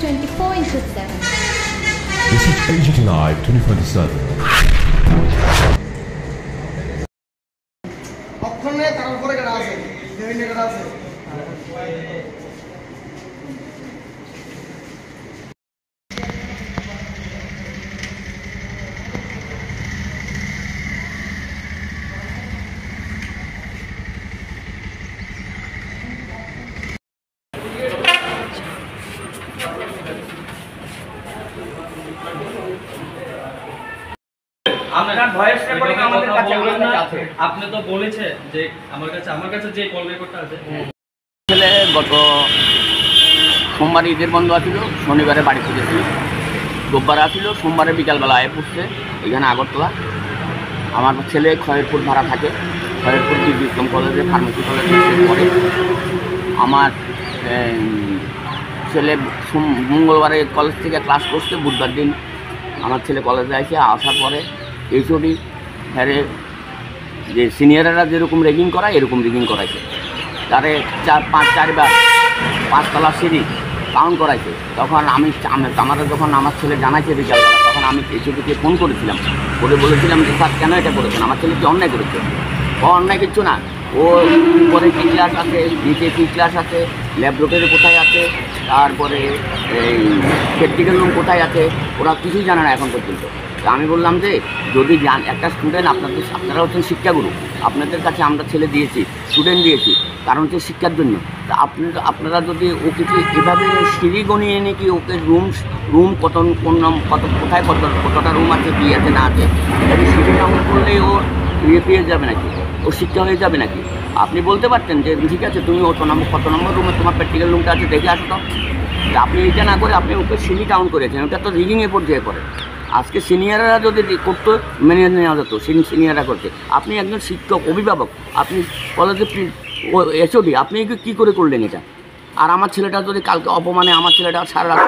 24/7. This is Agent Live 24/7. অক্ষণে তার উপরে কাটা আছে, বিভিন্ন কাটা আছে। আপনি তো বলেছে যে আমার কাছে যে কল রেকর্ডটা আছে ছেলে গত সোমবার ঈদের বন্ধ আছিল, শনিবারে বাড়ি ফিরেছিল, রোববার আসছিল, সোমবারে বিকালবেলা আয়ে পড়ছে এখানে আগরতলা। আমার ছেলে খয়েরপুর ভাড়া থাকে, খয়েরপুর বিক্রম কলেজে ফার্মেসি কলেজে পড়ে। আমার ছেলে মঙ্গলবারে কলেজ থেকে ক্লাস করছে, বুধবার দিন আমার ছেলে কলেজে আসে, আসার পরে এইচওডি হ্যারে যে সিনিয়ররা যেরকম রেগিং করায় এরকম রেগিং করাইছে। তারে চারবার 5 তলা সিঁড়ি কাউন্ট করাইছে। তখন আমাদের যখন আমার ছেলে জানাইছে বিকালবেলা, তখন আমি এইচওডিকে ফোন করেছিলাম, করে বলেছিলাম যে স্যার কেন এটা করেছেন, আমার ছেলে কি অন্যায় করেছে? ও অন্যায় কিচ্ছু না, ও উপরে কি ক্লাস আছে, নিচে কি ক্লাস আছে, ল্যাবরেটরি কোথায় আছে, তারপরে এই প্র্যাকটিক্যাল রুম কোথায় আছে, ওরা কিছুই জানে না এখন পর্যন্ত। আমি বললাম যে যদি একটা স্টুডেন্ট আপনারা হচ্ছেন শিক্ষাগুরু, আপনাদের কাছে আমরা ছেলে দিয়েছি, স্টুডেন্ট দিয়েছি, কারণ হচ্ছে শিক্ষার জন্য। তা আপনারা যদি ওকে এভাবে সিঁড়ি গণিয়ে এনে কি ওকে রুম কোথায় কতটা রুম আছে, কী আছে না আছে, যদি সিঁড়ি কাউন্ট করলে ও পেয়ে যাবে নাকি, ও শিক্ষা হয়ে যাবে নাকি? আপনি বলতে পারতেন যে ঠিক আছে তুমি কত নম্বর রুমে তোমার প্র্যাকটিক্যাল রুমটা আছে দেখে আসো তো। আপনি এটা না করে আপনি ওকে সিঁড়ি কাউন্ট করেছেন, ওটা তো রিগিংয়ে পর্যায়ে পড়ে। আজকে সিনিয়ররা যদি করতো মেনে নেওয়া যেত, সিনিয়ররা করতে। আপনি একজন শিক্ষক, অভিভাবক, আপনি কলেজে এসওডি, আপনি কী করে করলেন এটা? আর আমার ছেলেটা যদি কালকে অপমানে আমার ছেলেটা সারা রাত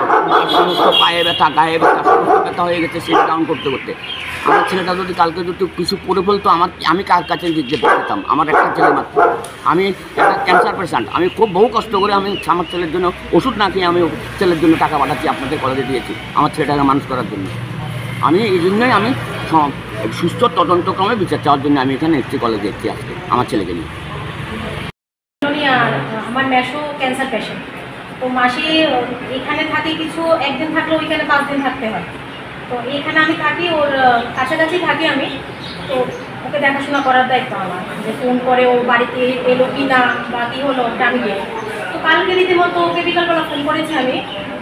সমস্ত পায়ে ব্যথা, গায়ে ব্যথা, সমস্ত ব্যথা হয়ে গেছে সিট ডাউন করতে করতে, আমার ছেলেটা যদি কালকে যদি কিছু করে ফেলতো, আমি কার কাছে যেতে পারতাম? আমার একটা ছেলে মাত্র, আমি একটা ক্যান্সার পেশেন্ট, আমি খুব বহু কষ্ট করে আমি আমার ছেলের জন্য ওষুধ না খেয়ে আমি ছেলের জন্য টাকা পাঠাচ্ছি, আপনাদের কলেজে দিয়েছি আমার ছেলেটাকে মানুষ করার জন্য। আমি এই জন্যই আমি সুস্থ তদন্তক্রমে বিচার চাওয়ার জন্য আমি এখানে এসছি, কলেজে এসছি আজকে আমার ছেলেকে নিয়ে। আমার ম্যাশো ক্যান্সার পেশেন্ট, তো মাসে এখানে থাকে কিছু, একদিন থাকলে ওইখানে 5 দিন থাকতে হয়। তো এইখানে আমি থাকি, ওর কাছাকাছি থাকি আমি, তো ওকে দেখাশোনা করার দায়িত্ব আমার, যে ফোন করে ও বাড়িতে এলো কি না বা কী হলো ওটা আমি দেখি। তো কালকে রীতিমতো ওকে বিকালবেলা ফোন করেছি,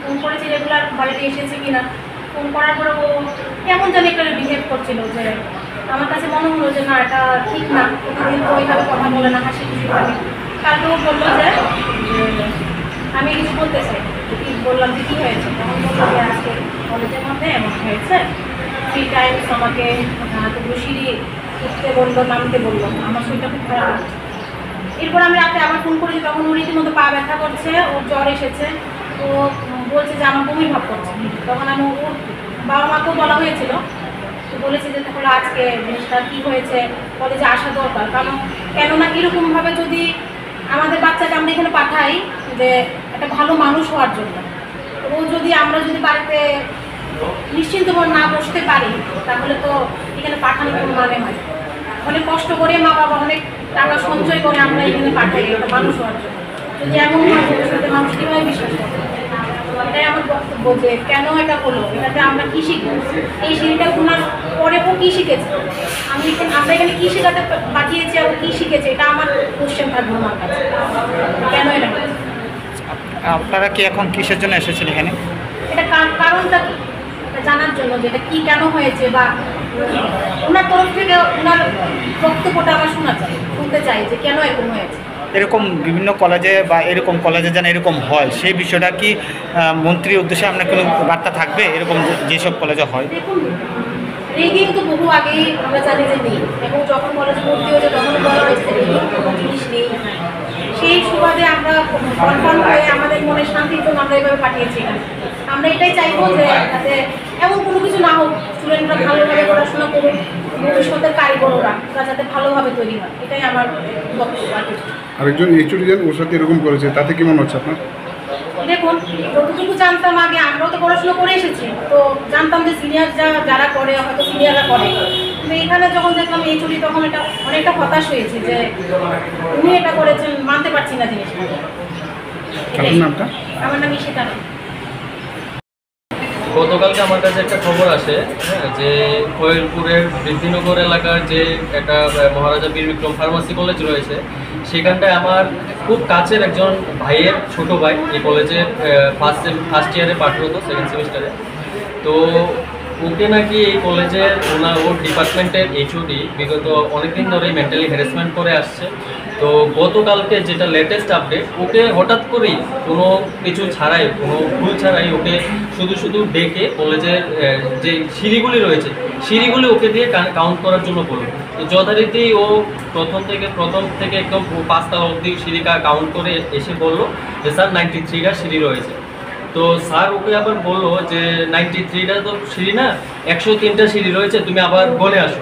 ফোন করেছি রেগুলার বাড়িতে এসেছে কি না। ফোন করার পরে ও কেমন জানি একটা বিহেভ করছিল, যে আমার কাছে মনে হলো যে না এটা ঠিক না, প্রতিদিন তো ওইভাবে কথা বলে না, হাসি খুশি থাকে। কালকে ও বললো যে আমি কিছু বলতে চাই, বললাম যে কী হয়েছে, তখন বললো যে আজকে কলেজের মধ্যে এমন হয়েছে, 3 টাইমস আমাকে সিঁড়ি উঠতে বললো, নামতে বললো, আমার শরীরটা খুব খারাপ লাগছে। এরপর আমি রাতে আবার ফোন করেছি, তখন ওর রীতিমতো পা ব্যথা করছে, ওর জ্বর এসেছে, তো বলছে যে আমার বমি ভাব করছে। তখন আমি ওর বাবা মাকেও বলা হয়েছিল, তো বলেছে যে তাহলে আজকে জিনিসটা কী হয়েছে, কলেজে আসা দরকার, কারণ কেননা এরকমভাবে যদি আমাদের বাচ্চাকে আমরা এখানে পাঠাই যে একটা ভালো মানুষ হওয়ার জন্য, ও যদি আমরা যদি বাড়িতে নিশ্চিন্তভাবে না বসতে পারি, তাহলে তো এখানে পাঠানোর কোনো মানে হয়। অনেক কষ্ট করে মা বাবা অনেক টাকা সঞ্চয় করে আমরা এখানে পাঠাই একটা মানুষ হওয়ার জন্য, যদি এমন হয় ভবিষ্যতে মানুষ কীভাবে বিশ্বাস করবে? এটাই আমার বক্তব্য, যে কেন এটা হলো, এটাতে আমরা কী শিখবো, এই সিঁড়িটা গুনার পরে ও কী শিখেছে, আমরা এখানে কী শেখাতে পাঠিয়েছি আর ও কী শিখেছে, এটা আমার কোশ্চেন থাকবে আমার কাছে, কেন এটা। আপনারা কি এখন কিসের জন্য এসেছেন এখানে? এটা কারণটা কি জানার জন্য, যে এটা কী কেন হয়েছে, বা ওনার তরফ থেকে ওনার বক্তব্যটা আমার শুনতে চাই যে কেন এরকম হয়েছে। এরকম বিভিন্ন কলেজে বা এরকম কলেজে যেন এরকম হয়, সেই বিষয়টা কি মন্ত্রীর উদ্দেশ্যে আপনার কোনো বার্তা থাকবে, এরকম যেসব কলেজে হয়? দেখুন, রেগিং তো বহু আগেই আমরা জানি যে নেই, এবং যখন কলেজে ভর্তি হয়েছে তখন বলা হয়েছে যে রেগিং কোনো জিনিস নেই। সেই সুবাদে আমরা কনফার্ম হয়ে আমাদের মনে শান্তির জন্য আমরা এভাবে পাঠিয়েছি এখানে। আমরা এটাই চাইবো যে যাতে এমন কোনো কিছু না হোক, স্টুডেন্টরা ভালোভাবে পড়াশোনা করুক, ভবিষ্যতের কারিগররা যাতে ভালোভাবে তৈরি হয়, এটাই আমার বক্তব্য। আরেকজন এইচওডি ওর সাথে এরকম করেছে, তাতে কি মনে হচ্ছে আপনার? দেখুন, যেমন যতটুকু জানতাম আগে, আমরাও তো পড়াশোনা করে এসেছি, তো জানতাম যে সিনিয়র যারা করে হয়তো সিনিয়ররা করে, কিন্তু এখানে যখন দেখলাম এই চুরি তখন এটা অনেকটা হতাশ হয়েছে যে উনি এটা করেছেন, মানতে পারছি না জিনিসটা। আমার নাম ঈশিতা। গতকালকে আমার কাছে একটা খবর আসে, হ্যাঁ, যে কোয়েলপুরের বৃদ্ধিনগর এলাকার যে একটা মহারাজা বীর বিক্রম ফার্মাসি কলেজ রয়েছে, সেখানটায় আমার খুব কাছের একজন ভাইয়ের ছোট ভাই এই কলেজে ফার্স্ট ইয়ারে পাঠরত, সেকেন্ড সেমিস্টারে। তো ওকে নাকি এই কলেজের ওর ডিপার্টমেন্টের এইচওডি বিগত অনেকদিন ধরেই মেন্টালি হ্যারাসমেন্ট করে আসছে। তো গতকালকে যেটা লেটেস্ট আপডেট, ওকে হঠাৎ করেই কোনো কিছু ছাড়াই, কোনো ভুল ছাড়াই ওকে শুধু ডেকে কলেজের যে সিঁড়িগুলি রয়েছে সিঁড়িগুলি ওকে দিয়ে কাউন্ট করার জন্য বলল। তো যথারীতি ও প্রথম থেকে একদম 5 তলা অবধি সিঁড়ি কাউন্ট করে এসে বললো যে স্যার 93টা সিঁড়ি রয়েছে। তো স্যার ওকে আবার বললো যে 93টা তো সিঁড়ি না, 103টা সিঁড়ি রয়েছে, তুমি আবার গনে আসো।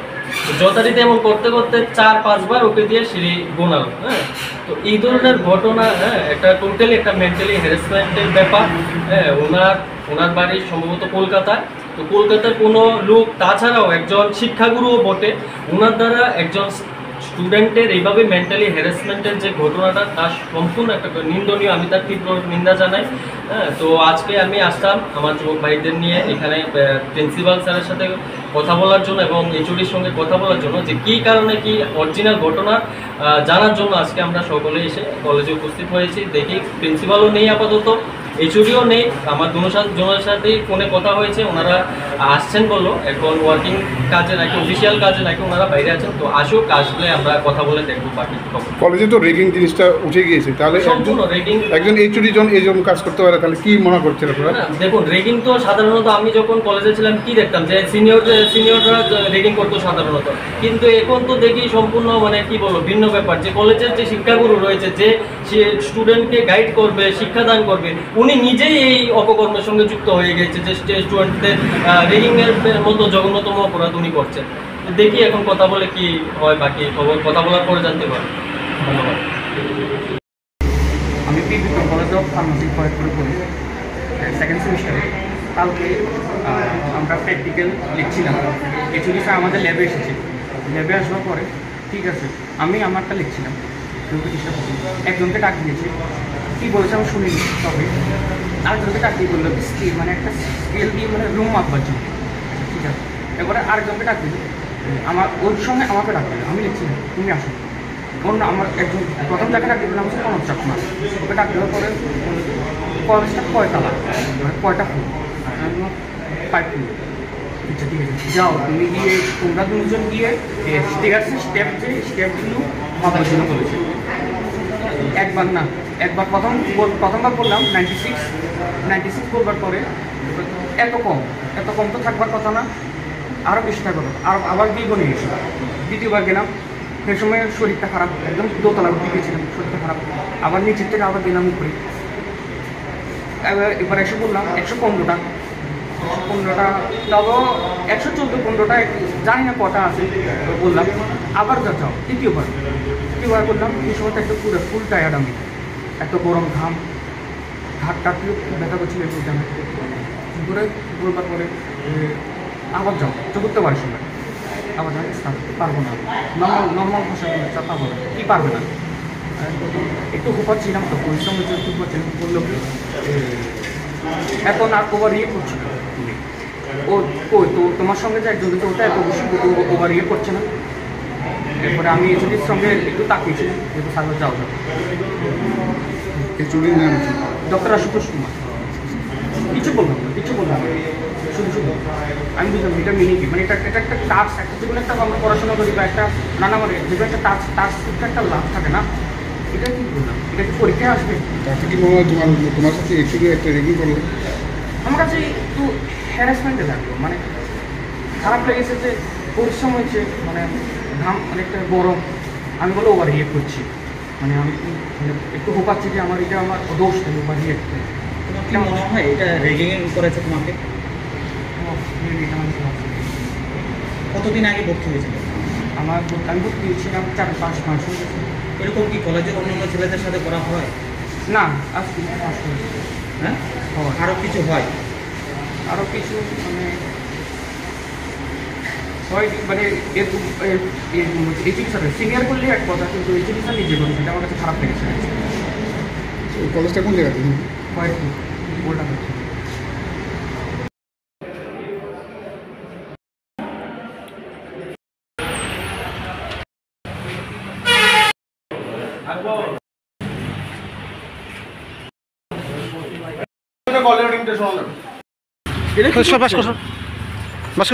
যথারীতি এমন করতে করতে 4-5 বার ওকে দিয়ে সিঁড়ি গোনালো। হ্যাঁ, তো এই ধরনের ঘটনা, হ্যাঁ, একটা টোটালি একটা মেন্টালি হ্যারাসমেন্টের ব্যাপার। হ্যাঁ, ওনার বাড়ি সম্ভবত কলকাতায়। তো কলকাতার কোনো লোক, তাছাড়াও একজন শিক্ষাগুরুও বটে, ওনার দ্বারা একজন স্টুডেন্টের এইভাবে মেন্টালি হ্যারাসমেন্টের যে ঘটনাটা, তার সম্পূর্ণ একটা নিন্দনীয়, আমি তার তীব্র নিন্দা জানাই। হ্যাঁ, তো আজকে আমি আসলাম আমার যুবক ভাইদের নিয়ে এখানে প্রিন্সিপাল স্যারের সাথে কথা বলার জন্য এবং এইচওডির সঙ্গে কথা বলার জন্য, যে কী কারণে কি অরিজিনাল ঘটনা জানার জন্য আজকে আমরা সকলে এসে কলেজে উপস্থিত হয়েছি। দেখি প্রিন্সিপালও নেই আপাতত, এইচওডিও নেই, আমার দুজনের সাথেই ফোনে কথা হয়েছে, ওনারা আসছেন বললো, এখন ওয়ার্কিং কাজে নাকি, অফিসিয়াল কাজে নাকি ওনারা বাইরে আছেন। তো আসলে আমরা কথা বলে দেখবো বাকি খবর। কলেজে তো রেগিং জিনিসটা উঠে গিয়েছে, তাহলে সম্পূর্ণ রেগিং, একজন এইচওডি এইরকম কাজ করতে পারে, তাহলে কি মনে করছেন আপনারা? দেখুন, রেগিং তো সাধারণত আমি যখন কলেজে ছিলাম কি দেখতাম যে সিনিয়ররা রেগিং করতো সাধারণত, কিন্তু এখন তো দেখি সম্পূর্ণ মানে কি বলবো ভিন্ন ব্যাপার, যে কলেজের যে শিক্ষাগুরু রয়েছে, যে স্টুডেন্টকে গাইড করবে, শিক্ষাদান করবে, উনি নিজেই এই অপকর্মের সঙ্গে যুক্ত হয়ে গেছে, যে স্টুডেন্টদের রেগিংয়ের মতো জঘন্যতম অপরাধ উনি করছেন। দেখি এখন কথা বলে কি হয়, বাকি খবর কথা বলার পরে জানতে পারি। ধন্যবাদ। আমি বীর বিক্রম কলেজ অফ ফার্মাসি কোয়েলপুরে পড়ি, সেকেন্ড সেমিস্টারে। কালকে আমরা প্র্যাকটিক্যাল লিখছিলাম, এইচওডি স্যার আমাদের ল্যাবে এসেছে। ল্যাবে আসবার পরে ঠিক আছে, আমি আমারটা লিখছিলাম, চেষ্টা করছি, একজনকে ডাক দিয়েছে, কী বলেছে আমি শুনিনি, তবে আরেকজনকে ডাক দিয়ে বললো স্কেল, মানে একটা স্কেল দিয়ে মানে রুম মাপবার জন্য, ঠিক আছে। এবারে আরেকজনকে ডাক দিল, ওর সঙ্গে আমাকে ডাক দিল, আমি লিখছি তুমি আসো। অন্য আমার একজন প্রথম যাকে ডাক দিলাম হচ্ছে কনক চাকমা, ওকে ডাক দেওয়ার পরে কলেজটা কয়তলা, মানে কয়টা ফুল, 5 ফুল। আচ্ছা ঠিক আছে, যাও তুমি গিয়ে, তোমরা দুজন গিয়ে স্টেপগুলো মাপার জন্য বলেছে। একবার না, প্রথমবার বললাম 96 বলবার পরে এত কম তো থাকবার কথা না, আরও বেশি থাকবার কথা, আবার গিয়ে নিয়ে গেছি। দ্বিতীয়বার গেলাম, সেই সময় শরীরটা খারাপ, একদম দোতলার দিকে গেছিলাম, শরীরটা খারাপ, আবার নিচের থেকে আবার গেলাম উপরে। এবার এসে বললাম 115টা, তাও 114-15টা জানি না কটা আছে, বললাম আবার যাও। তৃতীয়বার করলাম, এই সময়টা একটু পুরো ফুল টায়ার্ড, আমি এত গরম ঘাম, হাতটাকেও ব্যথা করছিল একটু জানা করে বলবার পরে আবার যাও, চতুর্থ বারের সময় আবার যাও, পারবো না, নর্মাল ভাষা পারবো না, কি পারবে না, একটু হুপাচ্ছিলাম, তো পরিশ্রম হচ্ছে, একটু হুপাচ্ছিলাম, বললো কি এখন আর ওভার ইয়ে করছে না, তো তোমার সঙ্গে যে একজন ওটা এত বেশি ওভার ইয়ে করছে না। এরপরে আমি এইচওডির সঙ্গে একটু তাকিয়েছি, যেহেতু সাগর যাও, এইচওডির নাম ডক্টর আশুতোষ কুমার। কিছু বললাম না, শুধু আমি বুঝলাম এটা মিনিং কি, মানে এটা একটা টাস্ক, একটা যেগুলো একটা আমরা পড়াশোনা করি বা একটা নানা মানে যেগুলো একটা টাস্ক একটা লাভ থাকে না, এটা কি বললাম, এটা কি পরীক্ষায় আসবে? তাতে কি মনে হয় তোমার সাথে এইচওডি একটা রেগিং করলো? আমার কাছে একটু হ্যারাসমেন্টে লাগলো, মানে খারাপ লেগেছে যে পরিশ্রম হয়েছে, মানে ঘাম অনেকটা গরম, আমি বলে ওভার ইয়ে করছি, মানে আমি মানে একটু হোপাচ্ছি যে আমার এটা আমার দোষ নেই, ওভার ইয়ে কি মনে হয় এটা রেগিং করেছে তোমাকে? কতদিন আগে ভর্তি হয়েছিল? আমি ভর্তি হয়েছিলাম 4-5 মাস। এরকম কি কলেজের অন্যান্য ছেলেদের সাথে করা হয়? না, আজকে 5 মাস। হ্যাঁ আরও কিছু হয়? আরও কিছু মানে হয় মানে এই চিকিৎসাটা সিনিয়র করলে এক কথা, কিন্তু এই চিকিৎসা নিজে করি সেটা আমার কাছে খারাপ লেগেছে। এই কলেজটা কোন জায়গাতে? হয় বললাম হচ্ছে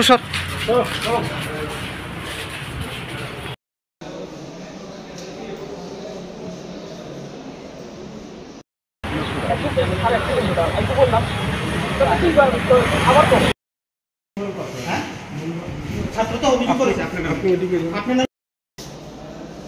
সর ছাত্র তো অভিযোগ করেছে আপনার